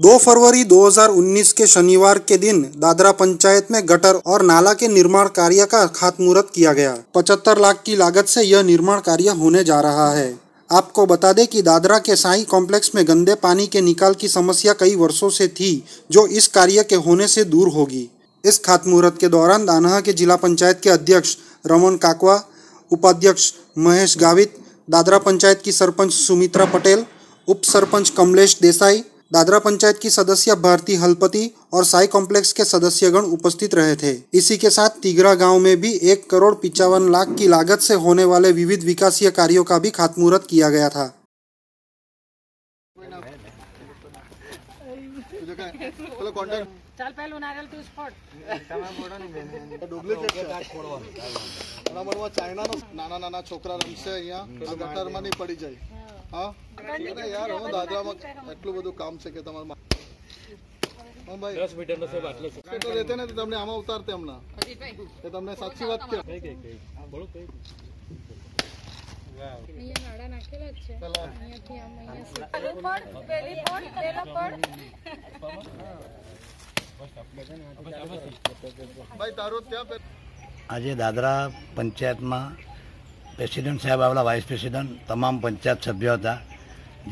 2 फरवरी 2019 के शनिवार के दिन दादरा पंचायत में गटर और नाला के निर्माण कार्य का खातमुहूर्त किया गया। 75 लाख की लागत से यह निर्माण कार्य होने जा रहा है। आपको बता दें कि दादरा के साई कॉम्प्लेक्स में गंदे पानी के निकाल की समस्या कई वर्षों से थी, जो इस कार्य के होने से दूर होगी। इस खातमुहूर्त के दौरान दानहा के जिला पंचायत के अध्यक्ष रमन काकवा, उपाध्यक्ष महेश गावित, दादरा पंचायत की सरपंच सुमित्रा पटेल, उप सरपंच कमलेश देसाई, दादरा पंचायत की सदस्य भारती हलपति और साई कॉम्प्लेक्स के सदस्यगण उपस्थित रहे थे। इसी के साथ तिगरा गांव में भी 1,55,00,000 की लागत से होने वाले विविध विकासीय कार्यों का भी खातमुहूर्त किया गया था। નાના છોકરા રમશે અહીંયા ગટરમાં નહીં પડી જાય। હા યાર હું દાદરામાં એટલું બધું કામ છે કે તમારે 10 મીટરનો છે આટલો તો રહેતે ને તમને આમાં ઉતારતે હમણાં એ તમને સાચી વાત કે બોલો કઈ અહીંયા નાડા નાખેલા જ છે અહીંયાથી આમ અહીંયા પેલી પોડ પેલો પોડ ભાઈ તારો ત્યાં આજે દાદરા પંચાયતમાં પ્રેસિડેન્ટ સાહેબ આવેલા, વાઇસ પ્રેસિડેન્ટ, તમામ પંચાયત સભ્યો હતા।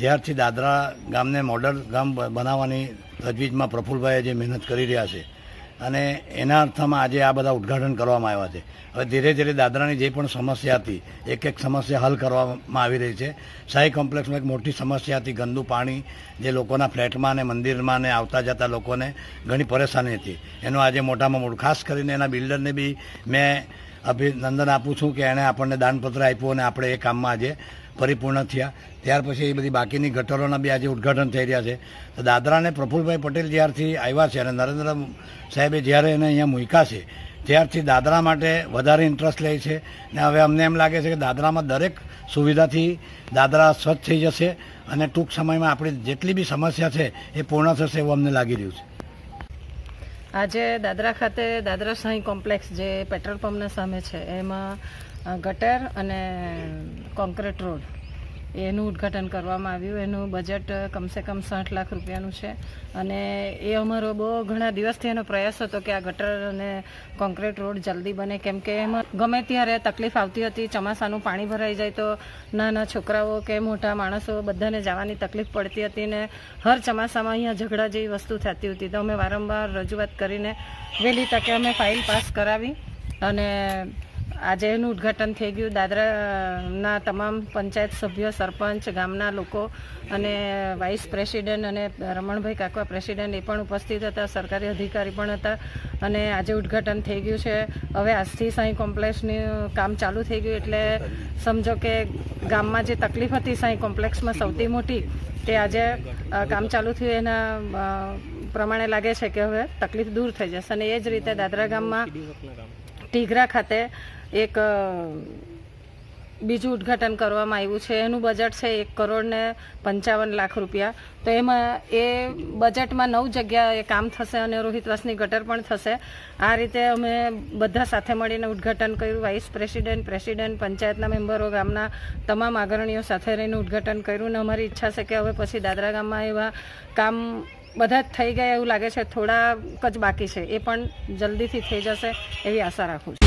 જ્યારથી દાદરા ગામને મોડલ ગામ બનાવવાની તજવીજમાં પ્રફુલભાઈએ જે મહેનત કરી રહ્યા છે અને એના અર્થમાં આજે આ બધા ઉદ્ઘાટન કરવામાં આવ્યા છે। હવે ધીરે ધીરે દાદરાની જે પણ સમસ્યા હતી એક સમસ્યા હલ કરવામાં આવી રહી છે। સાઈ કોમ્પ્લેક્સમાં એક મોટી સમસ્યા હતી ગંદુ પાણી, જે લોકોના ફ્લેટમાં અને મંદિરમાં ને આવતા જતા લોકોને ઘણી પરેશાની હતી। એનો આજે મોટામાં મોટું, ખાસ કરીને એના બિલ્ડરને બી મેં અભિનંદન આપું છું કે એણે આપણને દાનપત્ર આપ્યું અને આપણે એ કામમાં આજે પરિપૂર્ણ થયા। ત્યાર પછી એ બધી બાકીની ગટરોના બી આજે ઉદ્ઘાટન થઈ રહ્યા છે। તો દાદરાને પ્રફુલભાઈ પટેલ જ્યારથી આવ્યા છે અને નરેન્દ્ર સાહેબે જ્યારે એને અહીંયા મૂક્યા છે ત્યારથી દાદરા માટે વધારે ઇન્ટરેસ્ટ લે છે ને હવે અમને એમ લાગે છે કે દાદરામાં દરેક સુવિધાથી દાદરા સ્વચ્છ થઈ જશે અને ટૂંક સમયમાં આપણી જેટલી બી સમસ્યા છે એ પૂર્ણ થશે એવું અમને લાગી રહ્યું છે। આજે દાદરા ખાતે દાદરા સાઈ કોમ્પ્લેક્સ જે પેટ્રોલ પંપના સામે છે એમાં ગટર અને કોન્ક્રીટ રોડ એનું ઉદ્ઘાટન કરવામાં આવ્યું। એનું બજેટ કમસે કમ 60 લાખ રૂપિયાનું છે અને એ અમારો બહુ ઘણા દિવસથી એનો પ્રયાસ હતો કે આ ગટર અને કોન્ક્રીટ રોડ જલ્દી બને, કેમ કે એમાં ગમે ત્યારે તકલીફ આવતી હતી। ચોમાસાનું પાણી ભરાઈ જાય તો નાના છોકરાઓ કે મોટા માણસો બધાને જવાની તકલીફ પડતી હતી ને હર ચોમાસામાં અહીંયા ઝઘડા જેવી વસ્તુ થતી હતી। તો અમે વારંવાર રજૂઆત કરીને વહેલી તકે અમે ફાઇલ પાસ કરાવી અને આજે એનું ઉદ્ઘાટન થઈ ગયું। દાદરાના તમામ પંચાયત સભ્યો, સરપંચ, ગામના લોકો અને વાઇસ પ્રેસિડેન્ટ અને રમણભાઈ કાકવા પ્રેસિડેન્ટ એ પણ ઉપસ્થિત હતા, સરકારી અધિકારી પણ હતા અને આજે ઉદ્ઘાટન થઈ ગયું છે। હવે આજથી સાઈ કોમ્પ્લેક્સનું કામ ચાલુ થઈ ગયું એટલે સમજો કે ગામમાં જે તકલીફ હતી સાઈ કોમ્પ્લેક્સમાં સૌથી મોટી તે આજે કામ ચાલુ થયું એના પ્રમાણે લાગે છે કે હવે તકલીફ દૂર થઈ જશે। અને એ જ રીતે દાદરા ગામમાં ટીગરા ખાતે એક બીજું ઉદ્ઘાટન કરવામાં આવ્યું છે। એનું બજેટ છે 1,55,00,000 રૂપિયા। તો એમાં એ બજેટમાં 9 જગ્યાએ કામ થશે અને રોહિતવાસની ગટર પણ થશે। આ રીતે અમે બધા સાથે મળીને ઉદ્ઘાટન કર્યું। વાઇસ પ્રેસિડેન્ટ, પ્રેસિડેન્ટ, પંચાયતના મેમ્બરો, ગામના તમામ અગ્રણીઓ સાથે રહીને ઉદ્ઘાટન કર્યું। અને અમારી ઈચ્છા છે કે હવે પછી દાદરા ગામમાં એવા કામ બધા જ થઈ ગયા એવું લાગે છે, થોડાક જ બાકી છે, એ પણ જલ્દીથી થઈ જશે એવી આશા રાખું છું।